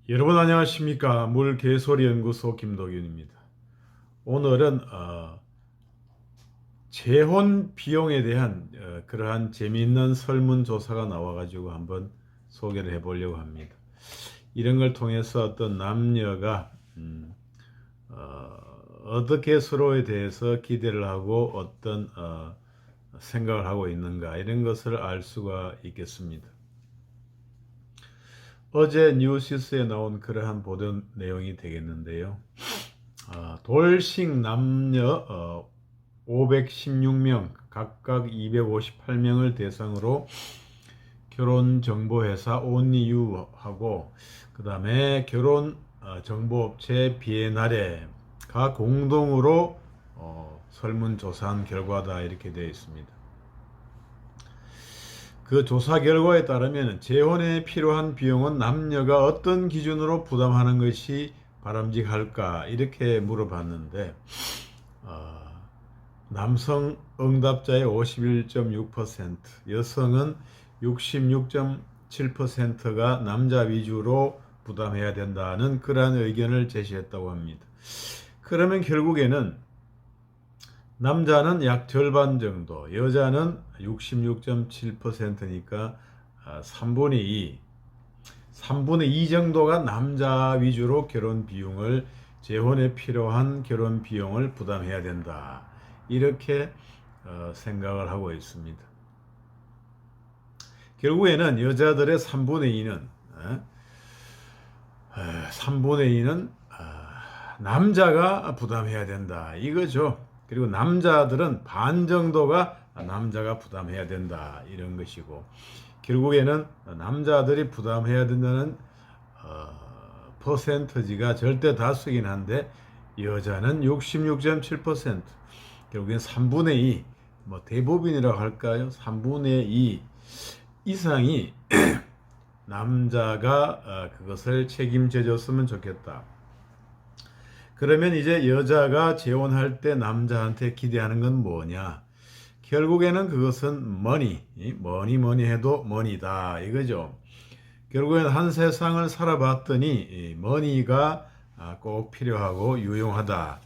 여러분 안녕하십니까? 물개소리연구소 김도균입니다. 오늘은 재혼 비용에 대한 그러한 재미있는 설문조사가 나와가지고 한번 소개를 해보려고 합니다. 이런 걸 통해서 어떤 남녀가 어떻게 서로에 대해서 기대를 하고 어떤 생각을 하고 있는가 이런 것을 알 수가 있겠습니다. 어제 뉴시스에 나온 그러한 보도 내용이 되겠는데요. 돌싱 남녀 516명, 각각 258명을 대상으로 결혼정보회사 온리유하고 그 다음에 결혼정보업체 비에나레가 공동으로 설문조사한 결과다 이렇게 되어 있습니다. 그 조사 결과에 따르면 재혼에 필요한 비용은 남녀가 어떤 기준으로 부담하는 것이 바람직할까 이렇게 물어봤는데 남성 응답자의 51.6%, 여성은 66.7%가 남자 위주로 부담해야 된다는 그러한 의견을 제시했다고 합니다. 그러면 결국에는 남자는 약 절반 정도, 여자는 66.7%니까 3분의 2 정도가 남자 위주로 재혼에 필요한 결혼 비용을 부담해야 된다. 이렇게 생각을 하고 있습니다. 결국에는 여자들의 3분의 2는 남자가 부담해야 된다. 이거죠. 그리고 남자들은 반 정도가 남자가 부담해야 된다. 이런 것이고 결국에는 남자들이 부담해야 된다는 퍼센트지가 절대 다수이긴 한데 여자는 66.7%, 결국엔 3분의 2, 뭐 대부분이라고 할까요? 3분의 2 이상이 남자가 그것을 책임져 줬으면 좋겠다. 그러면 이제 여자가 재혼할 때 남자한테 기대하는 건 뭐냐? 결국에는 그것은 뭐니 해도 머니다 이거죠. 결국에는 한 세상을 살아봤더니 머니가 꼭 필요하고 유용하다.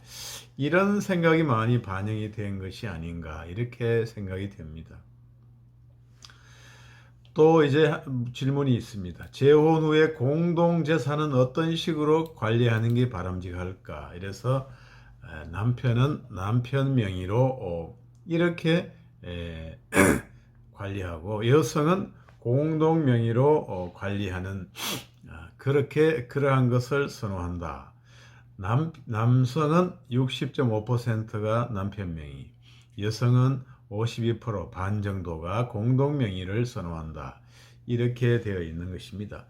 이런 생각이 많이 반영이 된 것이 아닌가 이렇게 생각이 됩니다. 또 이제 질문이 있습니다. 재혼 후에 공동재산은 어떤 식으로 관리하는 게 바람직할까? 이래서 남편은 남편 명의로 이렇게 관리하고 여성은 공동 명의로 관리하는 그러한 것을 선호한다. 남성은 60.5%가 남편 명의, 여성은 52%반 정도가 공동 명의를 선호한다. 이렇게 되어 있는 것입니다.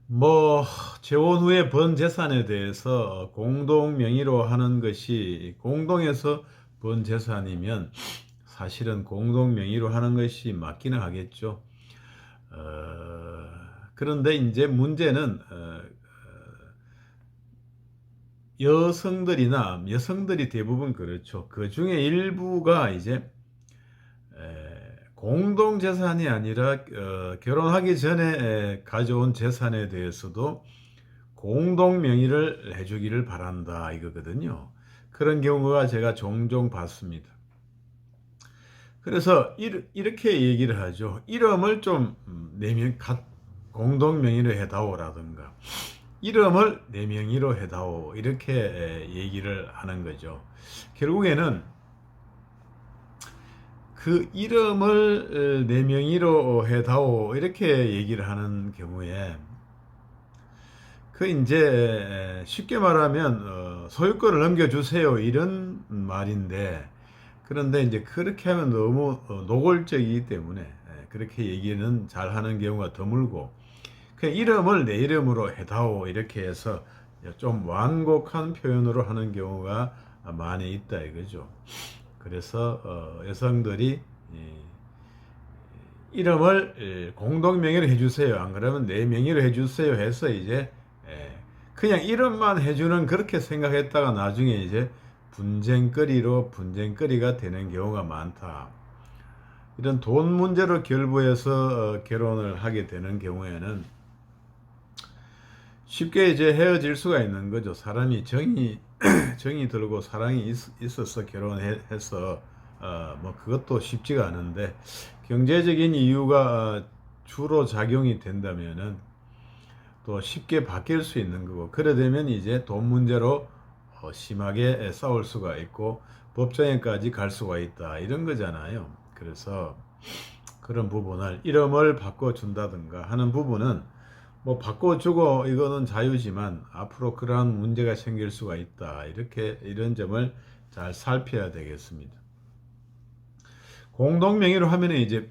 뭐 재혼 후에 번 재산에 대해서 공동 명의로 하는 것이 공동에서 번 재산이면 사실은 공동 명의로 하는 것이 맞기는 하겠죠. 그런데 이제 문제는 여성들이 대부분 그렇죠. 그 중에 일부가 이제 공동 재산이 아니라 결혼하기 전에 가져온 재산에 대해서도 공동 명의를 해주기를 바란다 이거거든요. 그런 경우가 제가 종종 봤습니다. 그래서 이렇게 얘기를 하죠. 이름을 좀 공동 명의로 해다오라든가 이름을 내 명의로 해다오 이렇게 얘기를 하는 거죠. 결국에는 그 이름을 내 명의로 해다오 이렇게 얘기를 하는 경우에 그 이제 쉽게 말하면 소유권을 넘겨주세요 이런 말인데, 그런데 이제 그렇게 하면 너무 노골적이기 때문에 그렇게 얘기는 잘 하는 경우가 드물고 그 이름을 내 이름으로 해다오 이렇게 해서 좀 완곡한 표현으로 하는 경우가 많이 있다 이거죠. 그래서 여성들이 이름을 공동 명의로 해주세요, 안 그러면 내 명의로 해주세요 해서 이제 그냥 이름만 해주는 그렇게 생각했다가 나중에 이제 분쟁거리가 되는 경우가 많다. 이런 돈 문제로 결부해서 결혼을 하게 되는 경우에는 쉽게 이제 헤어질 수가 있는 거죠. 사람이 정이 들고 사랑이 있어서 결혼해서 뭐 그것도 쉽지가 않은데 경제적인 이유가 주로 작용이 된다면은 또 쉽게 바뀔 수 있는 거고, 그래 되면 이제 돈 문제로 심하게 싸울 수가 있고 법정에까지 갈 수가 있다, 이런 거잖아요. 그래서 그런 부분을 이름을 바꿔준다든가 하는 부분은 뭐 바꿔주고 이거는 자유지만 앞으로 그러한 문제가 생길 수가 있다, 이렇게 이런 점을 잘 살펴야 되겠습니다. 공동 명의로 하면 이제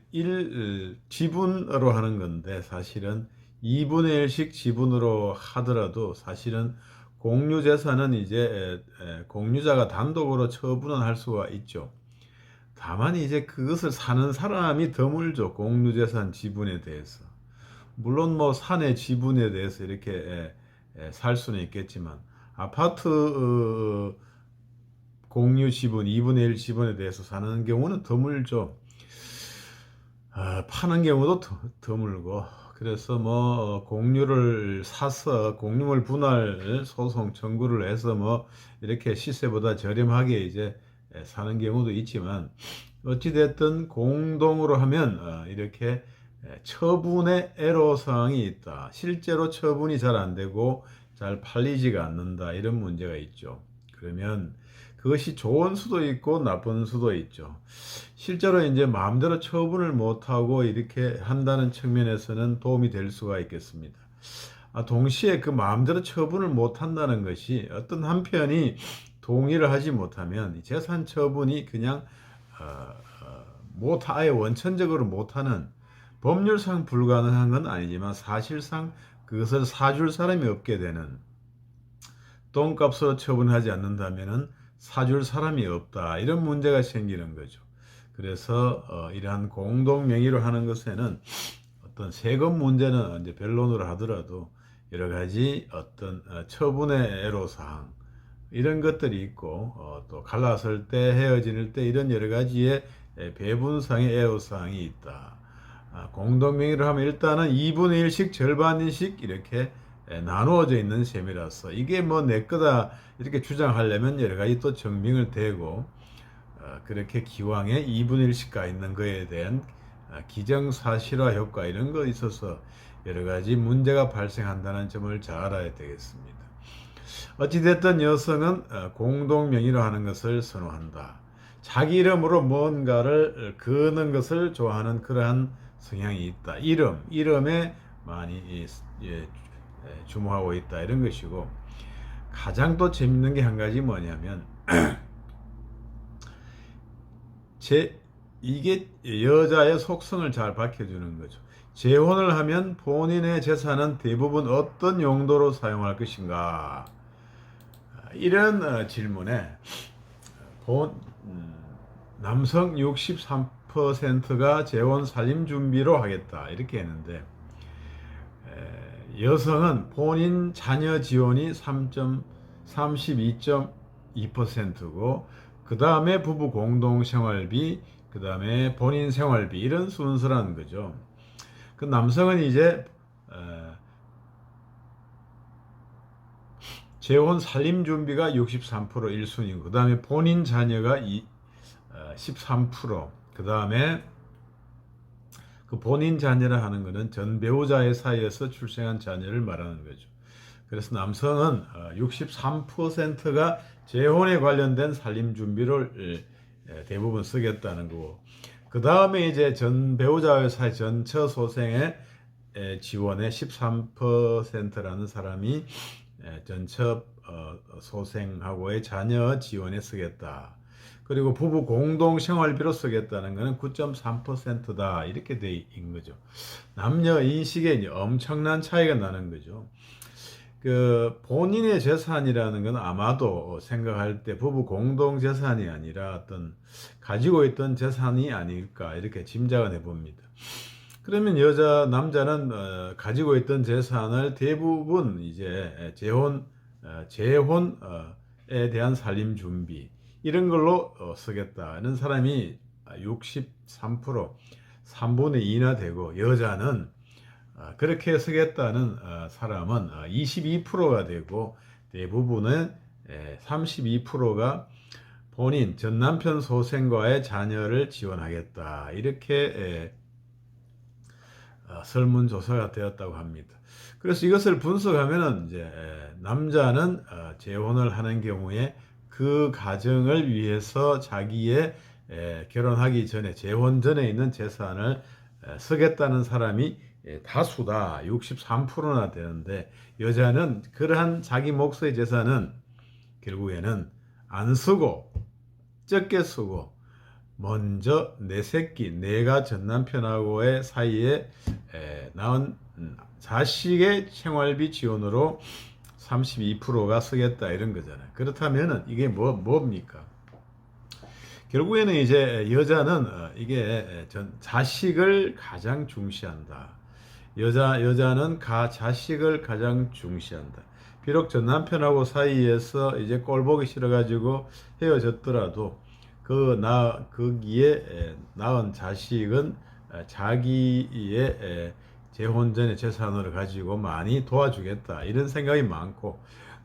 지분으로 하는 건데 사실은 2분의 1씩 지분으로 하더라도 사실은 공유 재산은 이제 공유자가 단독으로 처분은 할 수가 있죠. 다만 이제 그것을 사는 사람이 드물죠. 공유 재산 지분에 대해서. 물론 뭐 사내 지분에 대해서 이렇게 살 수는 있겠지만 아파트 공유 지분, 2분의 1 지분에 대해서 사는 경우는 드물죠. 파는 경우도 드물고, 그래서 뭐 공유를 사서 공유물 분할 소송 청구를 해서 뭐 이렇게 시세보다 저렴하게 이제 사는 경우도 있지만, 어찌됐든 공동으로 하면 이렇게 처분의 애로사항이 있다. 실제로 처분이 잘 안 되고 잘 팔리지가 않는다, 이런 문제가 있죠. 그러면 그것이 좋은 수도 있고 나쁜 수도 있죠. 실제로 이제 마음대로 처분을 못하고 이렇게 한다는 측면에서는 도움이 될 수가 있겠습니다. 동시에 그 마음대로 처분을 못한다는 것이 어떤 한편이 동의를 하지 못하면 재산 처분이 그냥 아예 원천적으로 못하는, 법률상 불가능한 건 아니지만 사실상 그것을 사줄 사람이 없게 되는, 똥값으로 처분하지 않는다면은 사줄 사람이 없다, 이런 문제가 생기는 거죠. 그래서 이러한 공동 명의로 하는 것에는 어떤 세금 문제는 이제 변론으로 하더라도 여러 가지 어떤 처분의 애로사항, 이런 것들이 있고 또 갈라설 때, 헤어질 때 이런 여러 가지의 배분상의 애로사항이 있다. 공동 명의로 하면 일단은 2분의 1씩 절반씩 이렇게 나누어져 있는 셈이라서 이게 뭐 내 거다 이렇게 주장하려면 여러 가지 또 증명을 대고, 그렇게 기왕에 2분의 1씩 가 있는 거에 대한 기정사실화 효과 이런 거 있어서 여러 가지 문제가 발생한다는 점을 잘 알아야 되겠습니다. 어찌됐든 여성은 공동 명의로 하는 것을 선호한다. 자기 이름으로 뭔가를 거는 것을 좋아하는 그러한 성향이 있다. 이름에 많이 주목하고 있다, 이런 것이고, 가장 또 재밌는 게 한 가지 뭐냐면 이게 여자의 속성을 잘 밝혀주는 거죠. 재혼을 하면 본인의 재산은 대부분 어떤 용도로 사용할 것인가, 이런 질문에 남성 63%가 재혼 살림 준비로 하겠다, 이렇게 했는데 여성은 본인 자녀 지원이 32.2%고 그 다음에 부부 공동 생활비, 그 다음에 본인 생활비, 이런 순서라는 거죠. 그 남성은 이제 재혼 살림 준비가 63% 1순위고 그 다음에 본인 자녀가 13%, 그 다음에 그 본인 자녀라 하는 것은 전 배우자의 사이에서 출생한 자녀를 말하는 거죠. 그래서 남성은 63%가 재혼에 관련된 살림 준비를 대부분 쓰겠다는 거고, 그 다음에 이제 전 배우자의 사이 전처 소생의 지원에 13%라는 사람이 전처 소생하고의 자녀 지원에 쓰겠다. 그리고 부부 공동 생활비로 쓰겠다는 것은 9.3%다, 이렇게 돼 있는 거죠. 남녀 인식에 이제 엄청난 차이가 나는 거죠. 그 본인의 재산이라는 건 아마도 생각할 때 부부 공동 재산이 아니라 어떤 가지고 있던 재산이 아닐까, 이렇게 짐작을 해봅니다. 그러면 남자는 가지고 있던 재산을 대부분 이제 재혼에 대한 살림 준비 이런 걸로 쓰겠다는 사람이 63%, 3분의 2나 되고, 여자는 그렇게 쓰겠다는 사람은 22%가 되고, 대부분은 32%가 본인 전 남편 소생과의 자녀를 지원하겠다, 이렇게 설문조사가 되었다고 합니다. 그래서 이것을 분석하면은 이제 남자는 재혼을 하는 경우에 그 가정을 위해서 자기의 결혼하기 전에, 재혼 전에 있는 재산을 쓰겠다는 사람이 다수다. 63%나 되는데, 여자는 그러한 자기 몫의 재산은 결국에는 안 쓰고, 적게 쓰고, 먼저 내 새끼, 내가 전 남편하고의 사이에 낳은 자식의 생활비 지원으로 32%가 쓰겠다, 이런 거잖아요. 그렇다면은 이게 뭡니까? 결국에는 이제 여자는 이게 자식을 가장 중시한다. 여자는 자식을 가장 중시한다. 비록 전 남편하고 사이에서 이제 꼴 보기 싫어가지고 헤어졌더라도 거기에 낳은 자식은 자기의 재혼 전의 재산을 가지고 많이 도와주겠다, 이런 생각이 많고,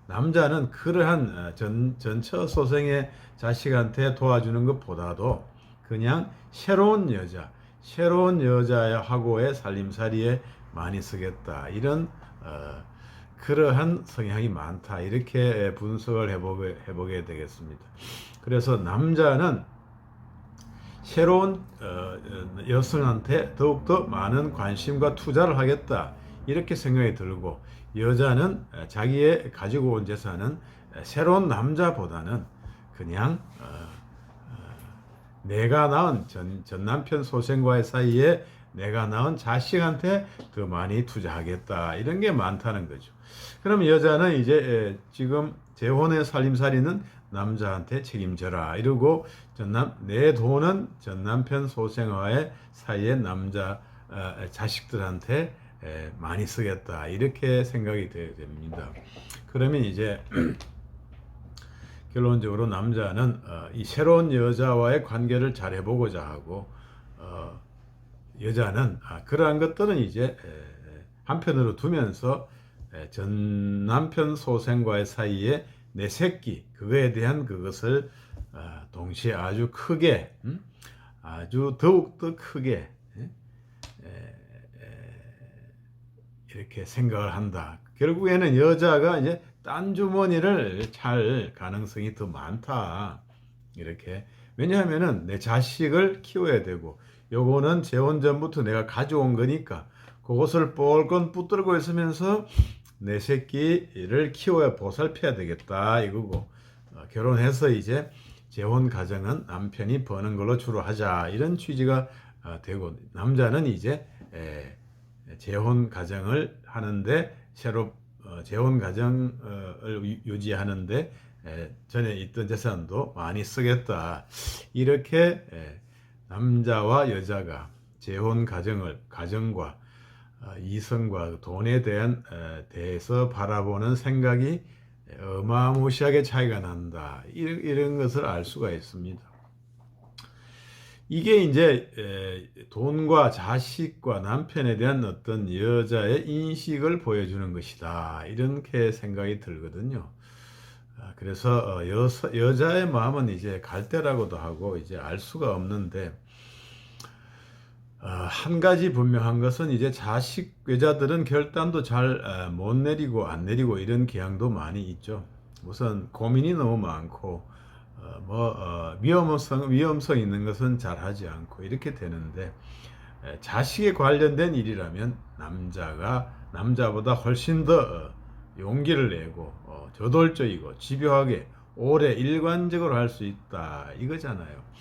남자는 그러한 전처 소생의 자식한테 도와주는 것보다도 그냥 새로운 여자하고의 살림살이에 많이 쓰겠다, 이런 그러한 성향이 많다, 이렇게 분석을 해보게 되겠습니다. 그래서 남자는 새로운 여성한테 더욱더 많은 관심과 투자를 하겠다, 이렇게 생각이 들고, 여자는 자기의 가지고 온 재산은 새로운 남자보다는 그냥 내가 낳은 전 남편 소생과의 사이에 내가 낳은 자식한테 더 많이 투자하겠다, 이런 게 많다는 거죠. 그럼 여자는 이제 지금 재혼의 살림살이는 남자한테 책임져라, 이러고 내 돈은 전 남편 소생와의 사이에 자식들한테 많이 쓰겠다, 이렇게 생각이 됩니다. 그러면 이제 결론적으로 남자는 이 새로운 여자와의 관계를 잘 해보고자 하고, 여자는 그러한 것들은 이제 한편으로 두면서 전 남편 소생과의 사이에 내 새끼, 그거에 대한 그것을 동시에 아주 크게, 아주 더욱더 크게 이렇게 생각을 한다. 결국에는 여자가 이제 딴 주머니를 찰 가능성이 더 많다, 이렇게. 왜냐하면은 내 자식을 키워야 되고, 요거는 재혼 전부터 내가 가져온 거니까 그것을 뻘건 붙들고 있으면서 내 새끼를 키워야 보살펴야 되겠다, 이거고, 결혼해서 이제 재혼 가정은 남편이 버는 걸로 주로 하자, 이런 취지가 되고, 남자는 이제 재혼 가정을 하는데, 새로 재혼 가정을 유지하는데 전에 있던 재산도 많이 쓰겠다, 이렇게 남자와 여자가 재혼 가정과 이성과 돈에 대해서 바라보는 생각이 어마무시하게 차이가 난다, 이런 것을 알 수가 있습니다. 이게 이제 돈과 자식과 남편에 대한 어떤 여자의 인식을 보여주는 것이다, 이렇게 생각이 들거든요. 그래서 여자의 마음은 이제 갈대라고도 하고 이제 알 수가 없는데, 한 가지 분명한 것은 이제 여자들은 결단도 잘 못 내리고 안 내리고 이런 경향도 많이 있죠. 우선 고민이 너무 많고, 위험성 있는 것은 잘 하지 않고 이렇게 되는데, 자식에 관련된 일이라면 남자보다 훨씬 더 용기를 내고 저돌적이고 집요하게 오래 일관적으로 할 수 있다, 이거잖아요.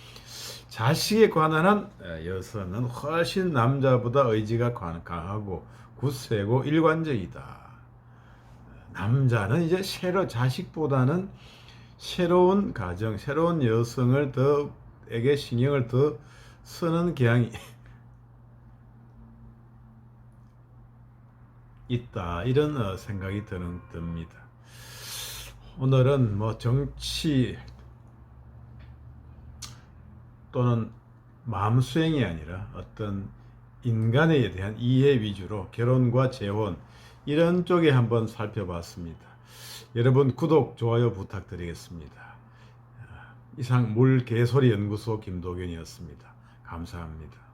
자식에 관한 한 여성은 훨씬 남자보다 의지가 강하고 굳세고 일관적이다. 남자는 이제 자식보다는 새로운 가정, 새로운 여성을 에게 신경을 더 쓰는 경향이 있다, 이런 생각이 듭니다. 오늘은 정치 또는 마음 수행이 아니라 어떤 인간에 대한 이해 위주로 결혼과 재혼 이런 쪽에 한번 살펴봤습니다. 여러분 구독, 좋아요 부탁드리겠습니다. 이상 물개소리 연구소 김도균이었습니다. 감사합니다.